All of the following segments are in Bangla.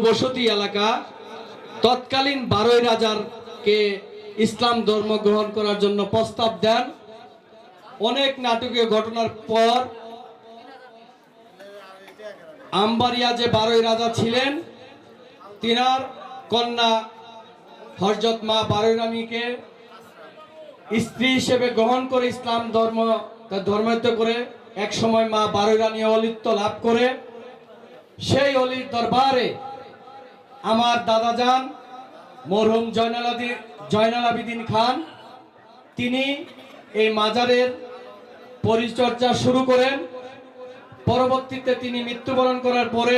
বসতি এলাকা তৎকালীন 12 রাজারকে ইসলাম ধর্ম গ্রহণ করার জন্য প্রস্তাব দেন। অনেক নাটকীয় ঘটনার পর আম্বারিয়া যে 12 রাজা ছিলেন তিনার কন্যা হযরত মা 12 রানীকে স্ত্রী হিসেবে গ্রহণ করে ইসলাম ধর্মায়িত করে এক সময় মা 12 রানী অলিত্ব লাভ করে সেই অলির দরবারে আমার দাদাজান মরহুম জয়নাল আবেদিন খান তিনি এই মাজারের পরিচর্যা শুরু করেন। পরবর্তীতে তিনি মৃত্যুবরণ করার পরে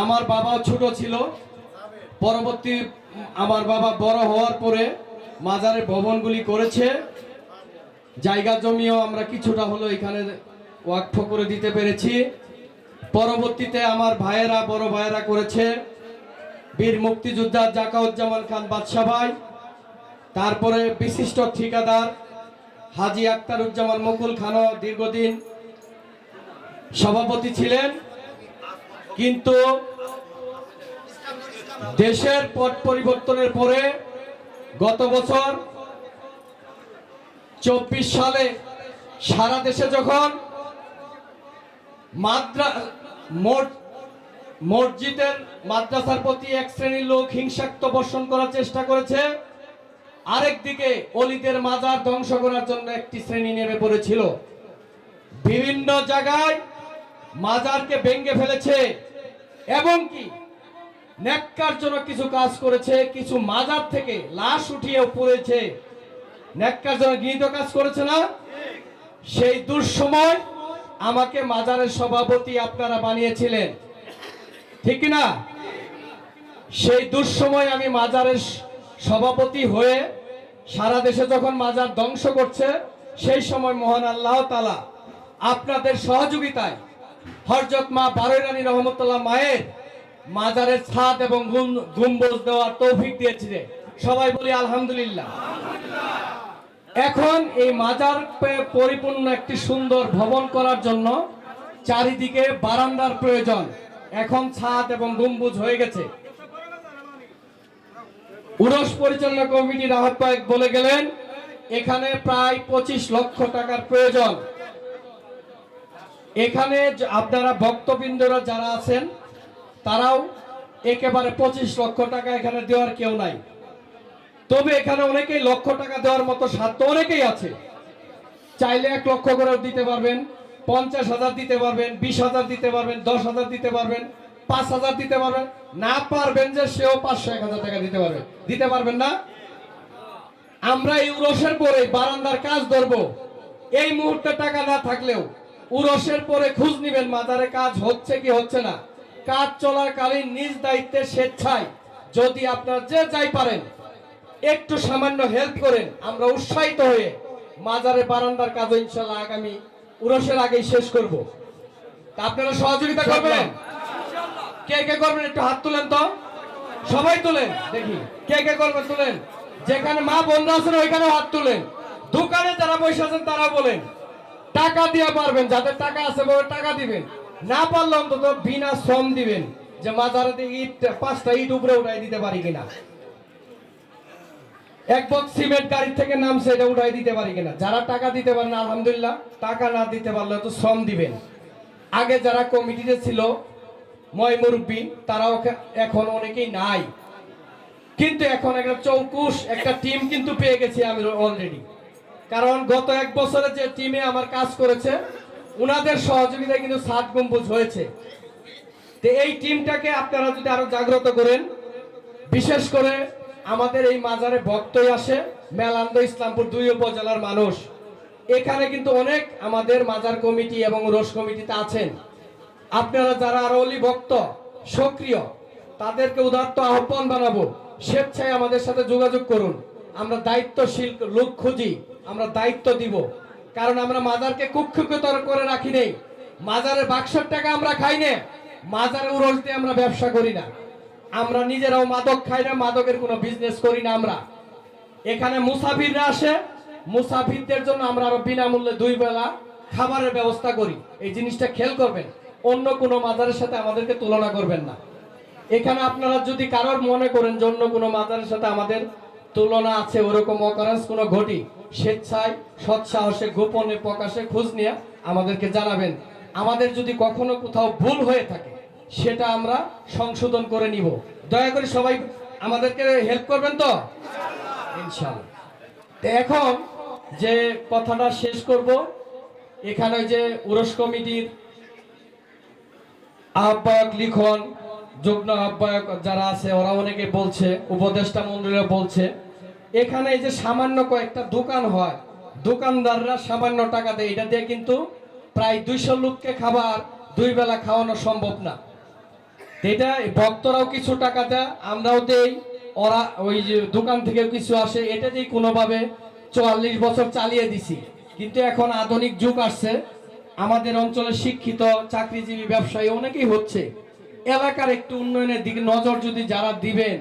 আমার বাবাও ছোট ছিল। পরবর্তী আমার বাবা বড় হওয়ার পরে মাজারের ভবনগুলি করেছে। জায়গা জমিও আমরা কিছুটা হলো এখানে ওয়াকফ করে দিতে পেরেছি। পরবর্তীতে আমার ভাইয়েরা বড় ভাইয়েরা করেছে। বীর মুক্তিযোদ্ধা জাকাউজ্জামান খান বাদশা ভাই, তারপরে বিশিষ্ট ঠিকাদার হাজী আখতারুজ্জামান মুকুল খানও দীর্ঘদিন সভাপতি ছিলেন। কিন্তু দেশের পট পরিবর্তনের পরে গত বছর 24 সালে সারা দেশে যখন মসজিদের মাদ্রাসার প্রতি এক শ্রেণীর লোক হিংসাত্মক বর্ষণ করার চেষ্টা করেছে, আরেকদিকে অলিদের মাজার ধ্বংস করার জন্য একটি শ্রেণী নেমে পড়েছিল। বিভিন্ন জায়গায় মাজারকে ভেঙে ফেলেছে এবং কি ন্যাক্কারজনক কিছু কাজ করেছে। কিছু মাজার থেকে লাশ উঠিয়েও পড়েছে, ন্যাক্কারজনক ঘৃণিত কাজ করেছে না? সেই দুঃসময় আমাকে মাজারের সভাপতি আপনারা বানিয়েছিলেন, ঠিক না? সেই দুঃসময় আমি মাজারের সভাপতি হয়ে সারা দেশে যখন মাজার ধ্বংস করছে সেই সময় মহান আল্লাহ তাআলা আপনাদের সহযোগিতায় হযরত মা 12 রানী রহমতুল্লাহ মায়ের মাজারের ছাদ এবং গম্বুজ দেওয়ার তৌফিক দিয়েছিলেন। সবাই বলি আলহামদুলিল্লাহ। এখন এই মাজার পরিপূর্ণ একটি সুন্দর ভবন করার জন্য চারিদিকে বারান্দার প্রয়োজন। এখন ছাদ এবং গম্বুজ হয়ে গেছে। উরস পরিচালনা কমিটির আহ্বায়ক বলে গেলেন এখানে প্রায় 25 লক্ষ টাকার প্রয়োজন। এখানে আপনারা ভক্তবৃন্দরা যারা আছেন তারাও একেবারে 25 লক্ষ টাকা এখানে দেওয়ার কেউ নাই। তবে এখানে অনেকেই লক্ষ টাকা দেওয়ার মতো সাধ্য অনেকেই আছে। চাইলে 1 লক্ষ করে দিতে পারবেন, 50,000 দিতে পারবেন, 20,000 দিতে পারবেন, 10,000 দিতে পারবেন, 5,000 দিতে পারবেন। না পারবেন যে সেও 500-1000 টাকা দিতে পারবেন না? আমরা এই উরসের পরে বারান্দার কাজ ধরবো। এই মুহূর্তে টাকা না থাকলেও উরসের পরে খোঁজ নিবেন মাজারে কাজ হচ্ছে কি হচ্ছে না। কাজ চলাকালীন নিজ দায়িত্বে স্বেচ্ছায় যদি আপনারা যে যাই পারেন একটু সামান্য হেল্প করেন, আমরা উৎসাহিত হয়ে মাজারে বারান্দার কাজ ইনশাআল্লাহ আগামী উরসের আগেই শেষ করব। তা আপনারা সহযোগিতা করবেন? কে কে করবেন একটু হাত তুলেন তো, সবাই তুলেন দেখি কে কে করবেন। তুলেন, যেখানে মা বোনরা আছেন ওইখানে হাত তুলেন। দোকানে যারা বসে আছেন তারা বলেন। টাকা দিয়ে পারবেন, যাদের টাকা আছে টাকা দিবেন, না পারলে অন্তত বিনা শ্রম দিবেন। যে মাজারে ইট 5টা ইট উপরে উঠাই দিতে পারি কিনা, এক বক্স সিমেন্ট গাড়ি থেকে নামছে এটা উঠাই দিতে পারি কিনা। যারা টাকা দিতে পারেন আলহামদুলিল্লাহ, টাকা না দিতে পারলে তো শ্রম দিবেন। আগে যারা কমিটিতে ছিল ময় মুরব্বী তারাও এখন অনেকেই নাই, কিন্তু এখন একটা চৌকুশ একটা টিম কিন্তু পেয়ে গেছি আমি অলরেডি। কারণ গত 1 বছরে যে টিমে আমার কাজ করেছে উনাদের সহযোগিতায় কিন্তু 7 গম্বুজ হয়েছে। তো এই টিমটাকে আপনারা যদি আরো জাগ্রত করেন, বিশেষ করে আমাদের এই মাজারে ভক্তই আসে মেলান্দ ইসলামপুর 2 উপজেলার মানুষ। এখানে কিন্তু অনেক আমাদের মাজার কমিটি এবং উরস কমিটিতে আছেন। আপনারা যারা আরো অলি ভক্ত সক্রিয় তাদেরকে উদাত্ত আহ্বান বানাবো, স্বেচ্ছায় আমাদের সাথে যোগাযোগ করুন। আমরা দায়িত্বশীল লোক খুঁজি, আমরা দায়িত্ব দিব। কারণ আমরা মাজারকে কুক্ষিগতর করে রাখি নেই। মাজারের বাক্সের টাকা আমরা খাই না, মাজারে উরস দিয়ে আমরা ব্যবসা করি না। আমরা নিজেরাও মাদক খাই না, মাদকের কোনো বিজনেস করি না। আমরা এখানে মুসাফিররা আসে, মুসাফিরদের জন্য আমরা আরো বিনামূল্যে 2 বেলা খাবারের ব্যবস্থা করি। এই জিনিসটা খেয়াল করবেন, অন্য কোনো মাজারের সাথে আমাদেরকে তুলনা করবেন না। এখানে আপনারা যদি কারোর মনে করেন যে অন্য কোনো মাজারের সাথে আমাদের তুলনা আছে, ওরকম অকারেন্স কোনো ঘটি, স্বেচ্ছায় সৎসাহসে গোপনে প্রকাশে খোঁজ নিয়ে আমাদেরকে জানাবেন। আমাদের যদি কখনো কোথাও ভুল হয়ে থাকে সেটা আমরা সংশোধন করে নিব। দয়া করে সবাই আমাদেরকে হেল্প করবেন তো ইনশাআল্লাহ। তো এখন যে কথাটা শেষ করব, এখানে যে উরস কমিটির আহ্বায়ক লিখন, যুগ্ম আহ্বায়ক যারা আছে ওরা অনেকে বলছে, উপদেষ্টা মন্ডলীরা বলছে, এখানে এই যে সামান্য কয়েকটা দোকান হয়, দোকানদাররা সামান্য টাকা দেয়, এটা দিয়ে কিন্তু প্রায় 200 লোককে খাবার 2 বেলা খাওয়ানো সম্ভব না। এটা ভক্তরাও কিছু টাকা দেয়, আমরাও দেই, ওরা ওই যে দোকান থেকেও কিছু আসে, এটা দিয়ে কোনোভাবে 44 বছর চালিয়ে দিছি। কিন্তু এখন আধুনিক যুগ আসছে, আমাদের অঞ্চলে শিক্ষিত চাকরিজীবী ব্যবসায়ী অনেকেই হচ্ছে। এলাকার একটু উন্নয়নের দিকে নজর যদি যারা দিবেন,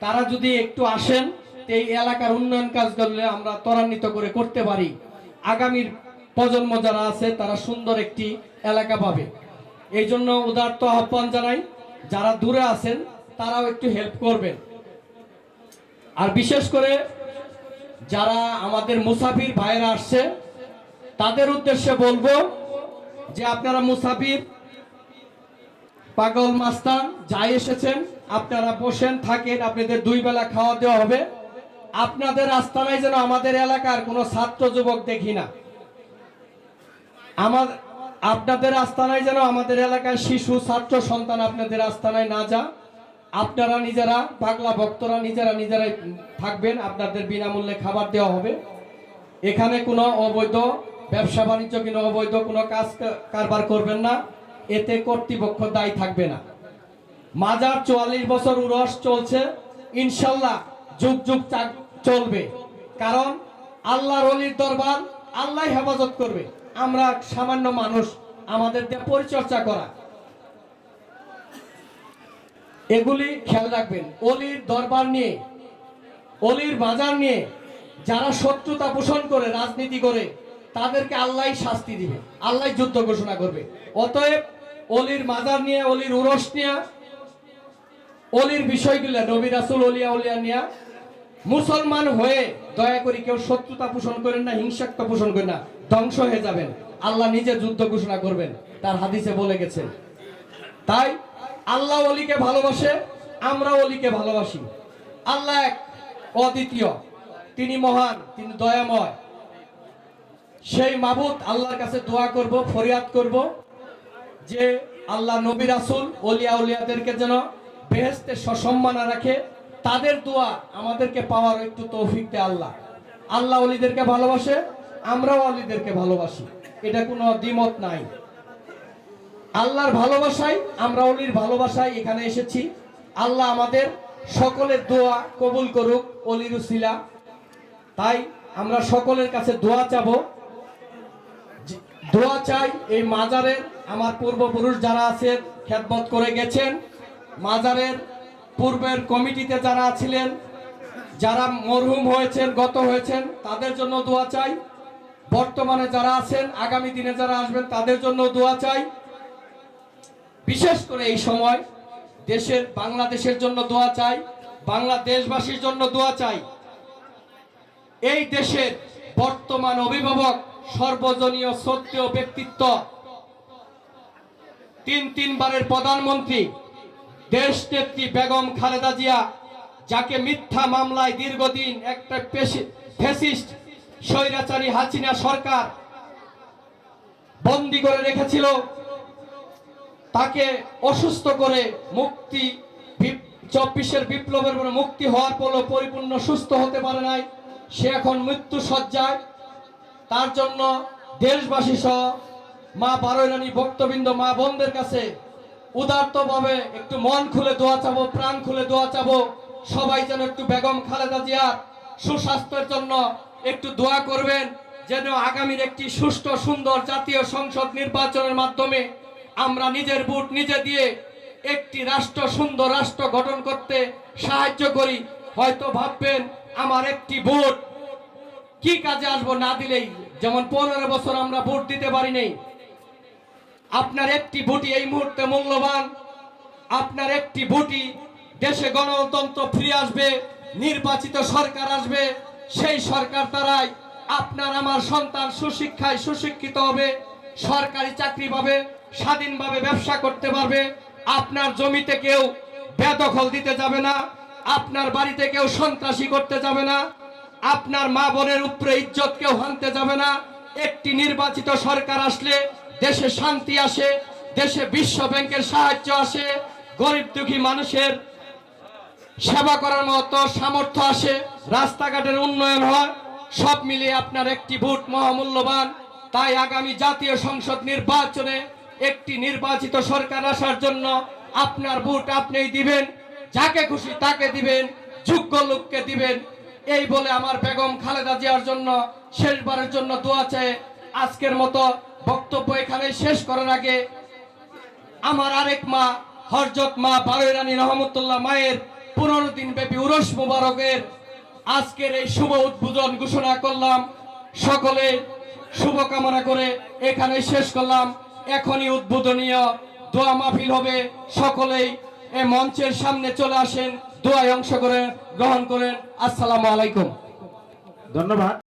তারা যদি একটু আসেন, এই এলাকার উন্নয়ন কাজগুলো আমরা ত্বরান্বিত করে করতে পারি, আগামীর প্রজন্ম যারা আছে তারা সুন্দর একটি এলাকা পাবে। এই জন্য উদারত আহ্বান জানাই, যারা দূরে আছেন তারাও একটু হেল্প করবেন। আর বিশেষ করে যারা আমাদের মুসাফির ভাইরা আসছে তাদের উদ্দেশ্যে বলবো যে আপনারা মুসাফির পাগল মাস্তান যাই এসেছেন, আপনারা বসেন থাকেন, আপনাদের 2 বেলা খাওয়া দেওয়া হবে। আপনাদের আস্তানায় যেন আমাদের এলাকার কোনো ছাত্র যুবক দেখি না, আপনাদের আস্তানায় যেন আমাদের এলাকার শিশু ছাত্র সন্তান আপনাদের আস্তানায় না যা। আপনারা নিজেরা পাগলা ভক্তরা নিজেরাই থাকবেন, আপনাদের বিনামূল্যে খাবার দেওয়া হবে। এখানে কোনো অবৈধ ব্যবসা বাণিজ্য কিংবা অবৈধ কোনো কাজ কারবার করবেন না, এতে কর্তৃপক্ষ দায়ী থাকবে না। মাজার 44 বছর উরস চলছে, ইনশাল্লাহ যুগ যুগ চলবে, কারণ আল্লাহর ওলির দরবার আল্লাহ হেফাজত করবে। আমরা সামান্য মানুষ, আমাদের দিয়ে পরিচর্যা করা, এগুলি খেয়াল রাখবেন। অলির দরবার নিয়ে, অলির বাজার নিয়ে যারা শত্রুতা পোষণ করে রাজনীতি করে, তাদেরকে আল্লাহ শাস্তি দিবে, আল্লাহ যুদ্ধ ঘোষণা করবে। অতএব অলির মাজার নিয়ে, অলির উরস নিয়ে, অলির বিষয়গুলো নবী রাসূল ওলিয়া উলিয়া নিয়ে মুসলমান হয়ে দয়া করে কেউ শত্রুতা পোষণ করেন না, হিংসাত্মক পোষণ করেন না, ধ্বংস হয়ে যাবেন। আল্লাহ নিজে যুদ্ধ ঘোষণা করবেন, তার হাদিসে বলে গেছেন। তাই আল্লাহ ওলিকে ভালোবাসে, আমরা ওলিকে ভালোবাসি। আল্লাহ এক, অদ্বিতীয়, তিনি মহান, তিনি দয়াময়। সেই মাবুদ আল্লাহর কাছে দোয়া করব, ফরিয়াদ করব যে আল্লাহ নবী রাসূল ওলিয়া উলিয়াদেরকে যেন বেহেশতে সসম্মানে রাখে। তাদের দোয়া আমাদেরকে পাওয়ার একটু তৌফিক দেয় আল্লাহ। আল্লাহ ওলিদেরকে ভালোবাসে, আমরাও ওলিদেরকে ভালোবাসি, এটা কোনো দ্বিমত নাই। আল্লাহর ভালোবাসায়, আমরা ওলির ভালোবাসায় এখানে এসেছি। আল্লাহ আমাদের সকলের দোয়া কবুল করুক ওলির উসিলা। তাই আমরা সকলের কাছে দোয়া চাবো, দোয়া চাই এই মাজারের আমার পূর্বপুরুষ যারা আছেন, খেদমত করে গেছেন, মাজারের পূর্বের কমিটিতে যারা ছিলেন, যারা মরহুম হয়েছেন, গত হয়েছেন, তাদের জন্য দোয়া চাই। বর্তমানে যারা আছেন, আগামী দিনে যারা আসবেন, তাদের জন্য দোয়া চাই। বিশেষ করে এই সময় দেশের, বাংলাদেশের জন্য দোয়া চাই, বাংলাদেশবাসীর জন্য দোয়া চাই। এই দেশের বর্তমান অভিভাবক, সর্বজনীয় শ্রদ্ধেয় ব্যক্তিত্ব, 3 বারের প্রধানমন্ত্রী, দেশ নেত্রী বেগম খালেদা জিয়া, যাকে মিথ্যা মামলায় দীর্ঘদিন একটা ফ্যাসিস্ট স্বৈরাচারী হাসিনা সরকার বন্দী করে রেখেছিল, তাকে অসুস্থ করে মুক্তি, 24-এর বিপ্লবের পরে মুক্তি হওয়ার পরও পরিপূর্ণ সুস্থ হতে পারে নাই, সে এখন মৃত্যু সজ্জায়। তার জন্য দেশবাসী সহ মা বারৈরানী ভক্তবৃন্দ, মা বোনদের কাছে উদারতভাবে একটু মন খুলে দোয়া চাবো, প্রাণ খুলে দোয়া চাবো। সবাই যেন একটু বেগম খালেদা জিয়ার সুস্বাস্থ্যের জন্য একটু দোয়া করবেন, যেন আগামীর একটি সুষ্ঠু সুন্দর জাতীয় সংসদ নির্বাচনের মাধ্যমে আমরা নিজের ভোট নিজে দিয়ে একটি রাষ্ট্র, সুন্দর রাষ্ট্র গঠন করতে সাহায্য করি। হয়তো ভাববেন আমার একটি ভোট কি কাজে আসবো, না দিলেই, যেমন 15 বছর আমরা ভোট দিতে পারি নাই, আপনার একটি ভোটই এই মুহূর্তে মূল্যবান। আপনার একটি ভোটই দেশে গণতন্ত্র ফিরে আসবে, নির্বাচিত সরকার আসবে, সেই সরকার দ্বারাই আপনার আমার সন্তান সুশিক্ষায় সুশিক্ষিত হবে, সরকারি চাকরি পাবে, স্বাধীনভাবে ব্যবসা করতে পারবে। আপনার জমিতে কেউ বেদখল দিতে যাবে না, আপনার বাড়িতে কেউ সন্ত্রাসী করতে যাবে না, আপনার মা বোনের উপরে ইজ্জত কেউ হানতে যাবে না। একটি নির্বাচিত সরকার আসলে দেশে শান্তি আসে, দেশে বিশ্ব ব্যাংকের সাহায্য আসে, গরিব দুঃখী মানুষের সেবা করার মতো সামর্থ্য আসে, রাস্তাঘাটের উন্নয়ন হয়। সব মিলিয়ে আপনার একটি ভোট মহামূল্যবান। তাই আগামী জাতীয় সংসদ নির্বাচনে একটি নির্বাচিত সরকার আসার জন্য আপনার ভোট আপনিই দিবেন, যাকে খুশি তাকে দিবেন, যোগ্য লোককে দিবেন। এই বলে আমার বেগম খালেদা জিয়ার জন্য শেষবারের জন্য দোয়া চাই। আজকের মতো বক্তব্য এখানে শেষ করার আগে আমার আরেক মা হযরত মা বারোই রানী রহমতুল্লাহ মায়ের 15 দিন ব্যাপী উরস মুবারকের আজকের এই শুভ উদ্বোধন ঘোষণা করলাম। সকলে শুভ কামনা করে এখানে শেষ করলাম। এখনই উদ্বোধনীয় দোয়া মাহফিল হবে। সকলেই এই মঞ্চের সামনে চলে আসেন, দোয়ায় অংশ করে গ্রহণ করেন। আসসালামু আলাইকুম। ধন্যবাদ।